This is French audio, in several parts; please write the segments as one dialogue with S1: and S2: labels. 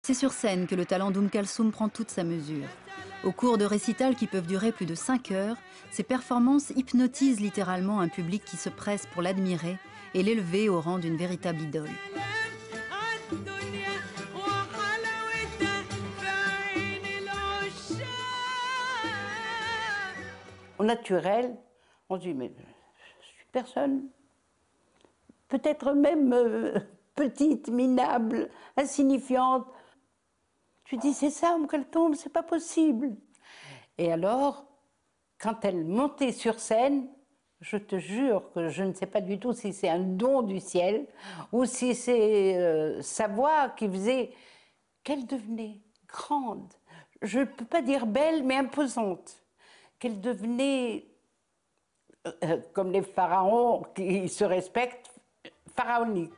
S1: C'est sur scène que le talent d'Kalsoum prend toute sa mesure. Au cours de récitals qui peuvent durer plus de 5 heures, ses performances hypnotisent littéralement un public qui se presse pour l'admirer et l'élever au rang d'une véritable idole.
S2: Au naturel, on se dit, mais je suis personne. Peut-être même petite, minable, insignifiante. Je lui dis, c'est ça, Kalsoum, c'est pas possible. Et alors, quand elle montait sur scène, je te jure que je ne sais pas du tout si c'est un don du ciel ou si c'est sa voix qui faisait qu'elle devenait grande. Je ne peux pas dire belle, mais imposante. Qu'elle devenait, comme les pharaons qui se respectent, pharaonique.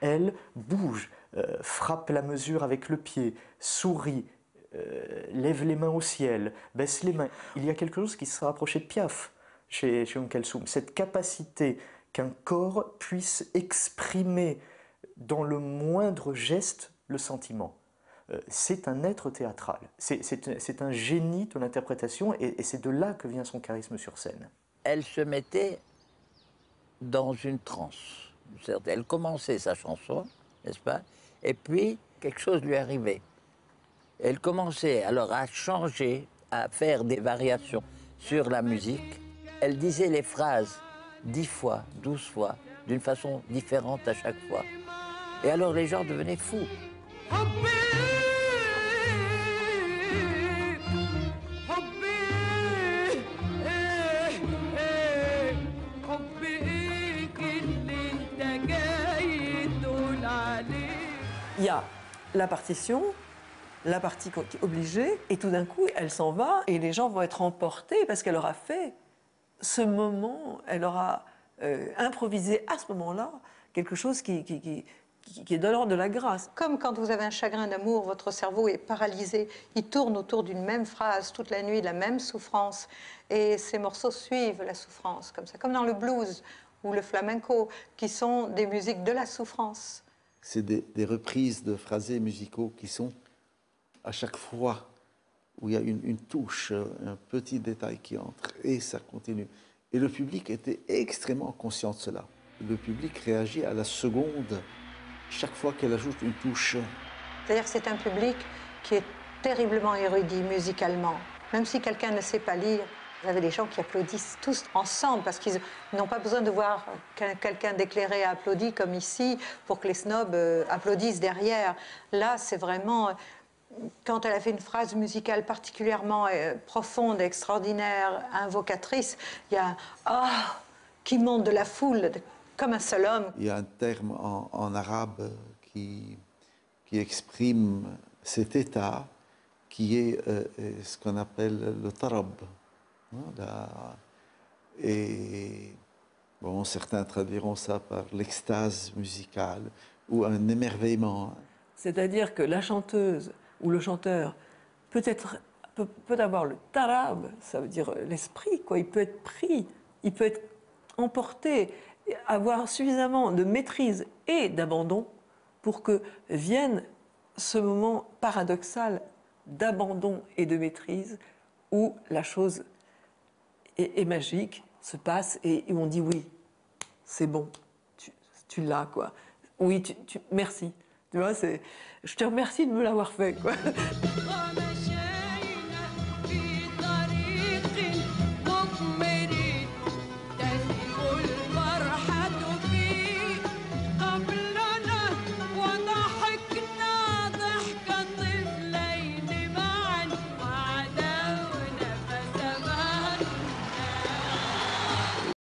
S3: Elle bouge, frappe la mesure avec le pied, sourit, lève les mains au ciel, baisse les mains. Il y a quelque chose qui se rapprochait de Piaf chez Kalsoum. Cette capacité qu'un corps puisse exprimer dans le moindre geste le sentiment. C'est un être théâtral, c'est un génie de l'interprétation et c'est de là que vient son charisme sur scène.
S4: Elle se mettait dans une transe. Elle commençait sa chanson, n'est-ce pas? Et puis, quelque chose lui arrivait. Elle commençait alors à changer, à faire des variations sur la musique. Elle disait les phrases 10 fois, 12 fois, d'une façon différente à chaque fois. Et alors les gens devenaient fous.
S5: Il y a la partition, la partie obligée, et tout d'un coup, elle s'en va et les gens vont être emportés parce qu'elle aura fait ce moment, elle aura improvisé à ce moment-là quelque chose qui est de l'ordre de la grâce.
S6: Comme quand vous avez un chagrin d'amour, votre cerveau est paralysé, il tourne autour d'une même phrase toute la nuit, la même souffrance, et ces morceaux suivent la souffrance, comme ça, comme dans le blues ou le flamenco, qui sont des musiques de la souffrance.
S7: C'est des reprises de phrasés musicaux qui sont, à chaque fois où il y a une touche, un petit détail qui entre, et ça continue. Et le public était extrêmement conscient de cela. Le public réagit à la seconde, chaque fois qu'elle ajoute une touche.
S6: C'est-à-dire que c'est un public qui est terriblement érudit musicalement. Même si quelqu'un ne sait pas lire, vous avez des gens qui applaudissent tous ensemble parce qu'ils n'ont pas besoin de voir quelqu'un d'éclairé applaudit comme ici pour que les snobs applaudissent derrière. Là, c'est vraiment... Quand elle a fait une phrase musicale particulièrement profonde, extraordinaire, invocatrice, il y a un « ah » qui monte de la foule comme un seul homme.
S7: Il y a un terme en arabe qui exprime cet état qui est ce qu'on appelle le tarab. Et bon, certains traduiront ça par l'extase musicale ou un émerveillement.
S5: C'est-à-dire que la chanteuse ou le chanteur peut avoir le tarab, ça veut dire l'esprit, quoi. Il peut être pris, il peut être emporté, avoir suffisamment de maîtrise et d'abandon pour que vienne ce moment paradoxal d'abandon et de maîtrise où la chose est magique, se passe et on dit oui, c'est bon, tu l'as, quoi. Oui, merci. Tu vois, je te remercie de me l'avoir fait, quoi.